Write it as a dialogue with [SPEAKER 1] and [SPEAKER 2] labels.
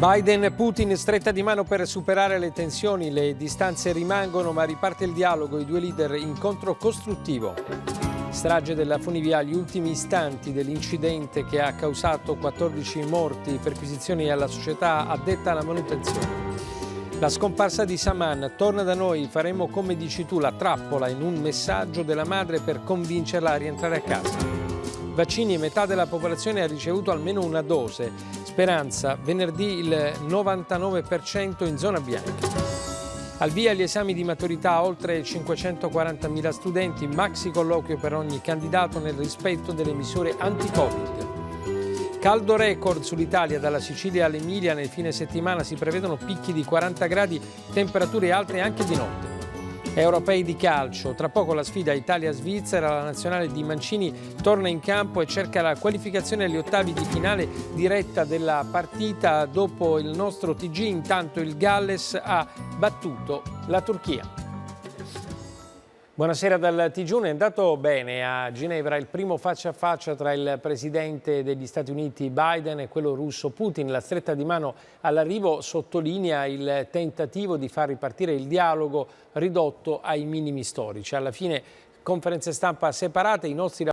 [SPEAKER 1] Biden e Putin stretta di mano per superare le tensioni, le distanze rimangono ma riparte il dialogo, i due leader incontro costruttivo. Strage della funivia, gli ultimi istanti dell'incidente che ha causato 14 morti, perquisizioni alla società addetta alla manutenzione. La scomparsa di Saman, torna da noi, faremo come dici tu, la trappola in un messaggio della madre per convincerla a rientrare a casa. Vaccini, metà della popolazione ha ricevuto almeno una dose. Speranza, venerdì il 99% in zona bianca. Al via gli esami di maturità, oltre 540.000 studenti, maxi colloquio per ogni candidato nel rispetto delle misure anti-Covid. Caldo record sull'Italia, dalla Sicilia all'Emilia, nel fine settimana si prevedono picchi di 40 gradi, temperature alte anche di notte. Europei di calcio, tra poco la sfida Italia-Svizzera, la nazionale di Mancini torna in campo e cerca la qualificazione agli ottavi di finale diretta della partita dopo il nostro TG. Intanto il Galles ha battuto la Turchia. Buonasera dal TG1. È andato bene a Ginevra il primo faccia a faccia tra il presidente degli Stati Uniti Biden e quello russo Putin. La stretta di mano all'arrivo sottolinea il tentativo di far ripartire il dialogo ridotto ai minimi storici. Alla fine conferenze stampa separate, i nostri